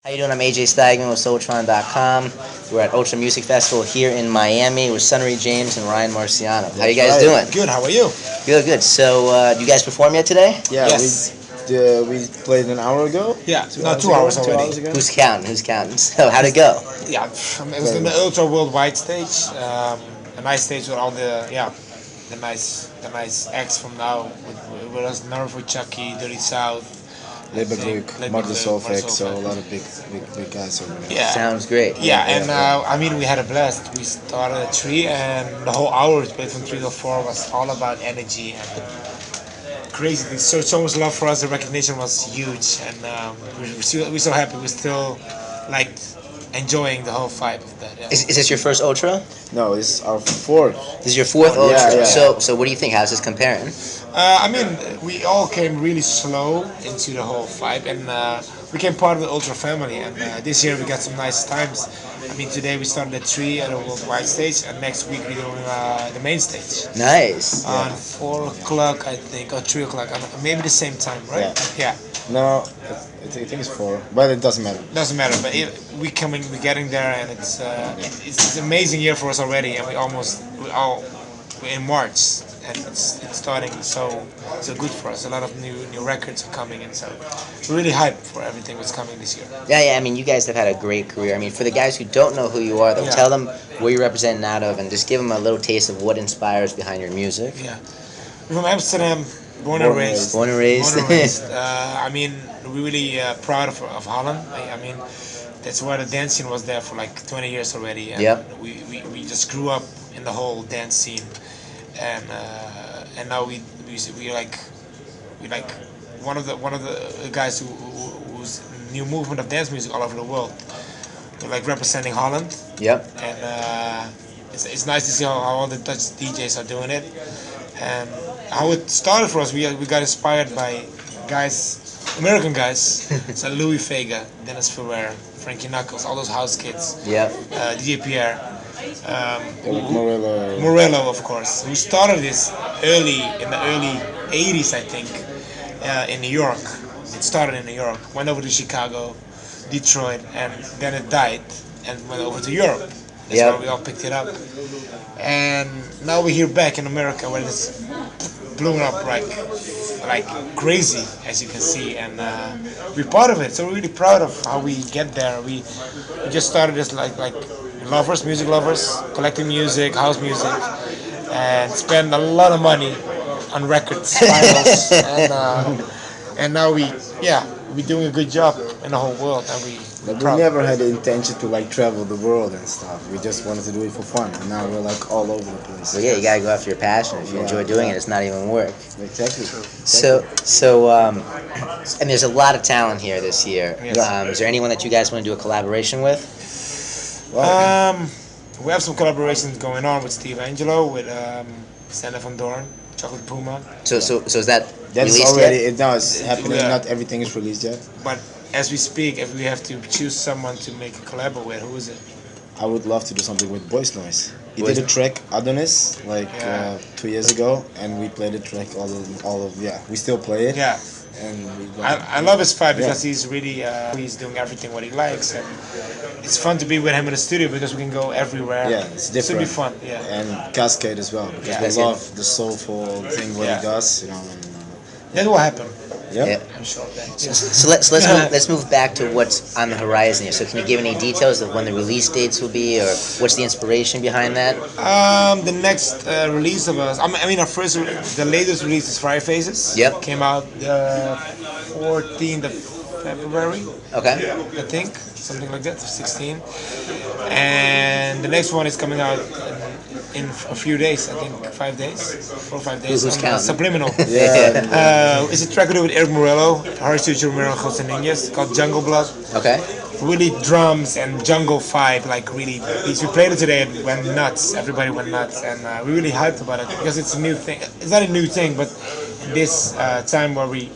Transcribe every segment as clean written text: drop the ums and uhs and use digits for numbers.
How you doing? I'm AJ Stagman with Soletron.com. We're at Ultra Music Festival here in Miami with Sunnery James and Ryan Marciano. How you guys doing? Good. How are you? Good, good. So, do you guys perform yet today? Yeah, Yes. we played an hour ago. Yeah, not 2 hours already. 2 hours ago. Who's counting? Who's counting? So, how'd it go? Yeah, it was the ultra worldwide stage. A nice stage with all the nice acts from now. With us, Nerve with Chucky, Dirty South. Leberglück, Martin Solveig, so a lot of big guys over there. Yeah. Sounds great. Yeah, and I mean, we had a blast. We started at 3, and the whole hour we played from 3 to 4 was all about energy and crazy things. So much love for us. The recognition was huge, and we're so happy. We're still like enjoying the whole vibe of that. Yeah. Is this your first Ultra? No, it's our fourth. This is your fourth Ultra. Yeah. So what do you think? How's this comparing? I mean, we all came really slow into the whole vibe, and we became part of the Ultra family. And this year we got some nice times. I mean, today we started at 3 at a worldwide stage, and next week we're doing the main stage. Nice. On 4 o'clock, I think, or 3 o'clock, maybe the same time, right? Yeah. No, I think it's 4, but it doesn't matter. Doesn't matter, but we're getting there, and it's an amazing year for us already, and we're in March. And it's starting so good for us. A lot of new records are coming in, so we're really hyped for everything that's coming this year. Yeah. I mean, you guys have had a great career. I mean, for the guys who don't know who you are, though, tell them where you're representing out of, and just give them a little taste of what inspires behind your music. Yeah, we're from Amsterdam, born and raised. Born and raised. I mean, we're really proud of Holland. I mean, that's why the dance scene was there for like 20 years already. And we just grew up in the whole dance scene. And now we like one of the guys who's new movement of dance music all over the world. We're like representing Holland. Yep. And it's nice to see how all the Dutch DJs are doing it. And how it started for us, we got inspired by American guys, so Louis Vega, Dennis Ferrer, Frankie Knuckles, all those house kids. Yep. DJ Pierre. Morello. Morello, of course, who started this in the early 80s, I think, in New York. It started in New York, went over to Chicago, Detroit, and then it died and went over to Europe. That's where we all picked it up. And now we're here back in America, where it's blowing up like crazy, as you can see, and we're part of it. So we're really proud of how we get there. We just started as like music lovers, collecting music, house music, and spend a lot of money on records, vinyls, and now we're doing a good job in the whole world, and we never had the intention to like travel the world and stuff. We just wanted to do it for fun, and now we're like all over the place. Well, yeah, you gotta go after your passion. If you enjoy doing it, it's not even work. Exactly. So, and there's a lot of talent here this year. Is there anyone that you guys want to do a collaboration with? We have some collaborations going on with Steve Angelo, with Sander van Doorn, Chocolate Puma. So is that That's released already yet? it now is happening. Not everything is released yet. But as we speak, if we have to choose someone to make a collab with, who is it? I would love to do something with Boys Noise. He did a track Adonis 2 years ago, and we played the track all of we still play it. Yeah. And I love his vibe because he's really he's doing everything what he likes, and it's fun to be with him in the studio because we can go everywhere. Yeah, it's different. It should be fun. Yeah. And Cascade as well, because we love the soulful thing what he does. You know. And, that will happen. Yeah. I'm sure of that. So let's move back to what's on the horizon here. So can you give any details of when the release dates will be, or what's the inspiration behind that? The next release of us, I mean, the latest release is Fire Faces. Yep. Came out the 14th of February. Okay. I think something like that, 16. And the next one is coming out in a few days. I think 5 days, 4 or 5 days. Who's counting? Subliminal. Yeah. It's a track we do with Eric Morello, Harry Sucher, Romero, Jose Ninjas, called Jungle Blood. Okay. really drums and jungle vibe, like really. We played it today and went nuts. Everybody went nuts, and we really hyped about it because it's a new thing. It's not a new thing, but this time where we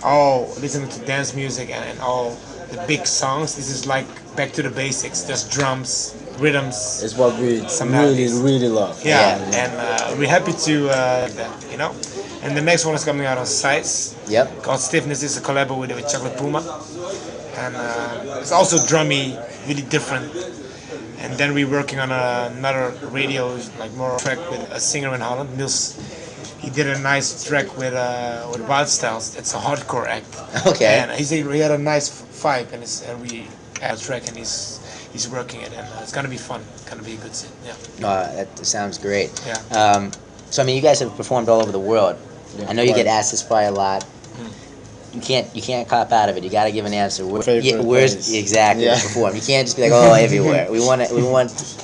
all listen to dance music and all the big songs. This is like back to the basics, just drums, rhythms. It's what we Some really, melodies. really love. Yeah, and we're happy to that, you know. And the next one is coming out on Size. Yep. Called Stiffness. Is a collab with Chocolate Puma, and it's also drummy, really different. And then we're working on another radio, like more track with a singer in Holland, Niels. He did a nice track with Wild Styles. It's a hardcore act. Okay. And he had a nice vibe, and we had a track, and he's working it, and it's gonna be fun. Gonna be a good set. Yeah. That sounds great. Yeah. So I mean, you guys have performed all over the world. Yeah, I know you quite. get asked this probably a lot. You can't cop out of it. You got to give an answer. Favorite Where's place. exactly Yeah. to perform? You can't just be like, oh, everywhere. We want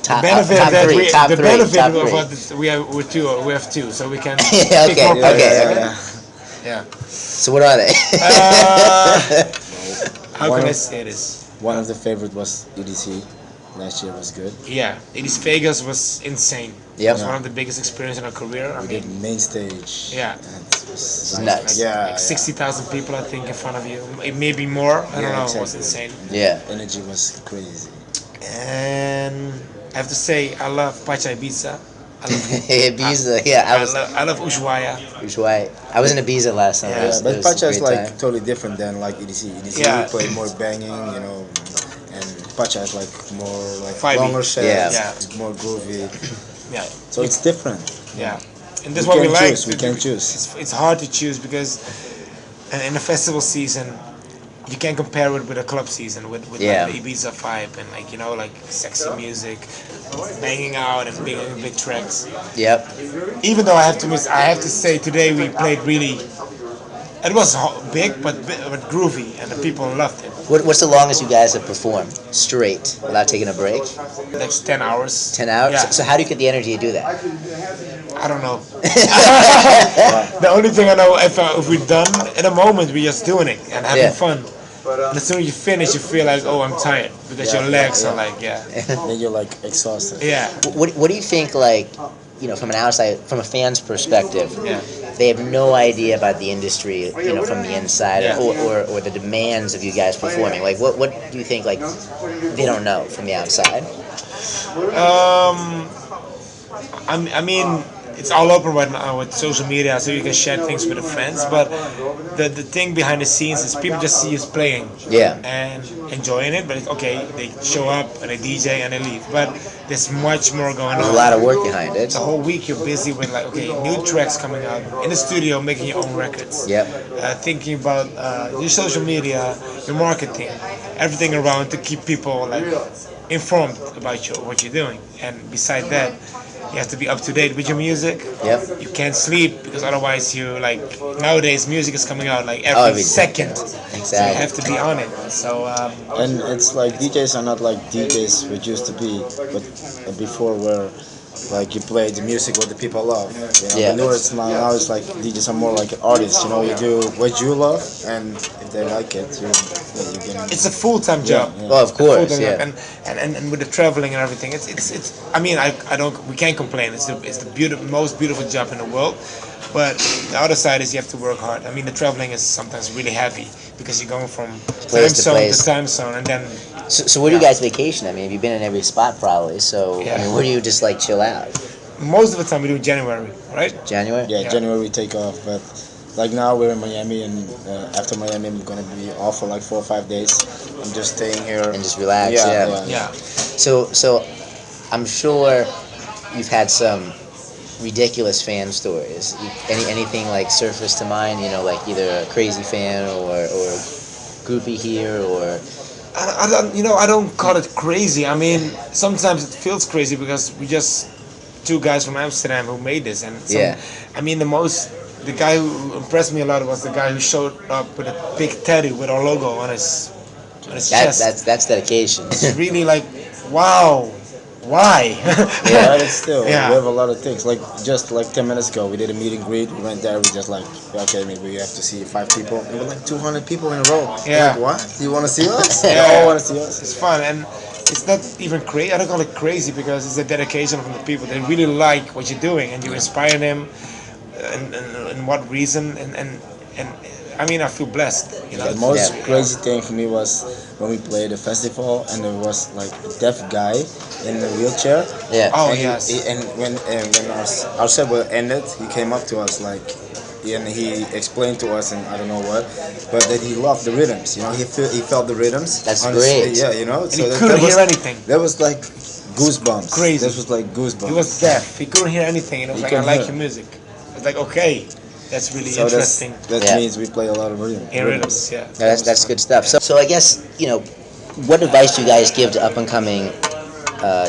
top benefit top of that, three, top the three, benefit top of three. what we have two, so we can Yeah, pick okay, more places. okay. Yeah. So what are they? How One can I of- say this? One of the favorite was EDC. Last year was good. Yeah, it is Vegas was insane. Yep. It was one of the biggest experiences in our career. I We mean, did main stage. Yeah. And it was Nuts. Yeah. like 60,000 people, I think, in front of you. Maybe more. I don't Yeah, know. It was exactly. insane. Yeah. Energy was crazy. And I have to say, I love Pacha Ibiza. I love Ibiza. Yeah, I love Ushuaia. Ushuaia. I was in Ibiza last summer. Yeah, It was- But it was a Pacha is great like time. totally different than like EDC. EDC Yeah. we play more banging, you know, and Pacha is like more like Vibey. longer sets, Yeah. it's more groovy. Yeah. So it's different. Yeah. And that's We what we can like. choose, we can choose. It's hard to choose because in the festival season, you can't compare it with a club season with Yeah. like the Ibiza vibe and like, you know, like sexy music, banging out and big tracks. Yep. Even though I have to say today we played really. It was big but groovy, and the people loved it. What's the longest you guys have performed straight without taking a break? Like 10 hours. 10 hours. Yeah. So how do you get the energy to do that? I don't know. The only thing I know, if we're done in a moment, we're just doing it and having Yeah. fun. And as soon as you finish, you feel like, oh, I'm tired because your legs are like, Then you're like exhausted. yeah. What do you think, like, you know, from an outside, from a fan's perspective? Yeah. They have no idea about the industry, you know, from the inside, Yeah. or the demands of you guys performing. Like, what do you think, like, they don't know from the outside? I mean, it's all open right now with social media, so you can share things with the friends. But the thing behind the scenes is people just see us playing, Yeah. and enjoying it. But it's okay, they show up and they DJ and they leave. But there's much more going There's on. a lot of work behind it. The whole week you're busy with like, okay, new tracks coming out in the studio, making your own records. Yep. Thinking about your social media, your marketing, everything around to keep people like informed about what you're doing. And beside that, you have to be up to date with your music. Yep. You can't sleep because otherwise you like nowadays music is coming out like every every second. So you Exactly. have to be on it. So And it's like DJs are not like DJs we used to be, but before where like you play the music what the people love. You know? Yeah. But now it's like DJs are more like artists. You know, you do what you love, and if they like it, you can. it's a full-time job. Yeah. Well, of course, Full-time yeah. job. And with the traveling and everything, it's. I mean, I don't. We can't complain. It's the most beautiful job in the world. But the other side is you have to work hard. I mean, the traveling is sometimes really heavy because you're going from Place time to zone place. to time zone, and then So where do you guys vacation? I mean, you've been in every spot probably. So Yeah. I mean, where do you just like chill out? most of the time we do January, right? January. Yeah, Yeah. January we take off, but like now we're in Miami, and after Miami I'm gonna be off for like 4 or 5 days. I'm just staying here And just relax. Yeah, Yeah. Yeah. So I'm sure you've had some ridiculous fan stories. Anything like surface to mind? You know, like either a crazy fan or groupie here or. I don't, I don't call it crazy. I mean, sometimes it feels crazy because we just two guys from Amsterdam who made this, and Yeah. I mean, the guy who impressed me a lot was the guy who showed up with a big tattoo with our logo on his chest. That's dedication. It's really like, wow, Why? Yeah, but still, Yeah. we have a lot of things. Like just like 10 minutes ago, we did a meet and greet. We went there. We just like, okay, maybe we have to see 5 people. There were like 200 people in a row. Yeah. Like, what? Do you want to see us? Yeah. They all want to see us. It's fun, and it's not even crazy. I don't call it crazy because it's a dedication from the people. They really like what you're doing, and you inspire them. And what reason? And I mean, I feel blessed. You know, The most Yeah. crazy thing for me was when we played a festival and there was like a deaf guy in a wheelchair. Yeah. Oh And yes. and when our set was ended, he came up to us like, and he explained to us, and I don't know what, but that he loved the rhythms. You know, he felt the rhythms. That's on great. Yeah, you know. And he couldn't hear anything. That was like goosebumps. Crazy. That was like goosebumps. He was deaf. He couldn't hear anything. And it was He like, I couldn't like hear. your music. It's like, okay, that's really So interesting. that Yeah. means we play a lot of In rhythms, yeah. No, that's good stuff. So I guess, you know, what advice do you guys give to up and coming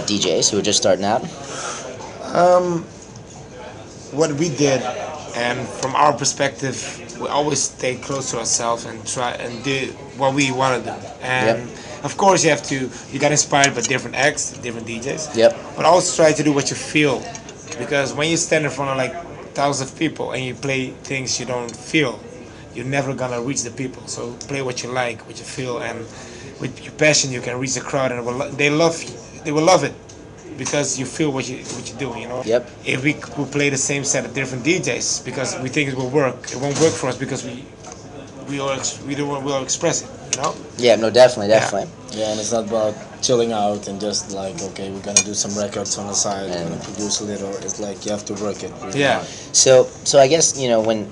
DJs who are just starting out? What we did, and from our perspective, we always stay close to ourselves and try and do what we want to do. And of course, you got inspired by different acts, different DJs. Yep. But also try to do what you feel, because when you stand in front of like thousands of people and you play things you don't feel, you're never gonna reach the people. So play what you like, what you feel, and with your passion, you can reach the crowd, and they will love it because you feel what you're doing. You know. Yep. If we could play the same set of different DJs because we think it will work, it won't work for us because we will express it. You know. Yeah, no, definitely. Yeah, and it's not about chilling out and just like, okay, we're gonna do some records on the side, we're And- gonna produce a little. It's like you have to work it. Really Yeah. hard. So I guess, you know, when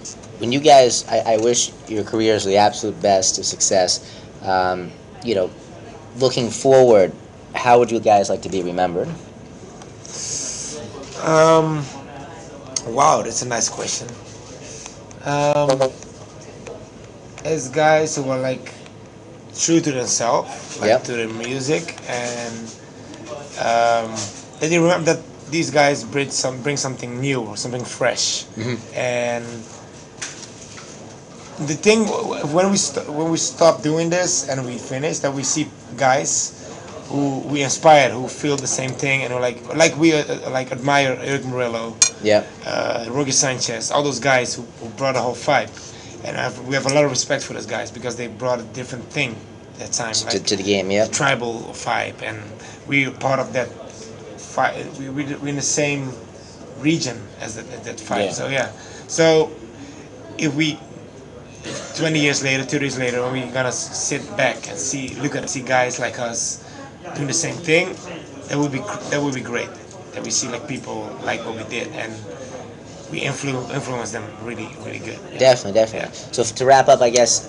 you guys, I wish your careers the absolute best of success. You know, looking forward, how would you guys like to be remembered? Wow, that's a nice question. As guys who are like true to themselves, like Yep. to their music, and that you remember that these guys bring something new or something fresh. And the thing when we stop doing this and we finish, that we see guys who we inspired, who feel the same thing, and who like we like admire Eric Murillo, Yeah. Roger Sanchez, all those guys who brought a whole vibe, and we have a lot of respect for those guys because they brought a different thing that time, To the game, yeah. tribal vibe, and we're part of that. We're in the same region as that vibe. Yeah. So yeah, so if we 20 years later, 2 years later, when we're gonna sit back and see guys like us doing the same thing, that would be great. That we see like people like what we did and we influence them really good. Definitely. Yeah. So to wrap up, I guess,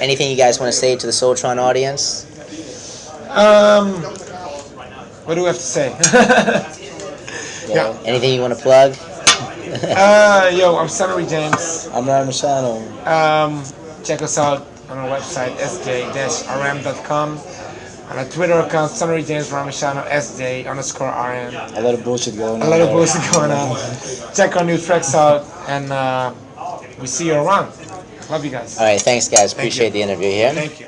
anything you guys want to say to the Soletron audience? What do we have to say? Yeah. Anything you want to plug? Yo, I'm Sunnery James. I'm Marciano. Check us out on our website sj-rm.com. On our Twitter account, Sunnery James Marciano sj_rm. A lot of bullshit going on. A lot of there. bullshit going on. Check our new tracks out, and we see you around. Love you guys. All right, thanks, guys. Thank Appreciate you. the interview here. Thank you.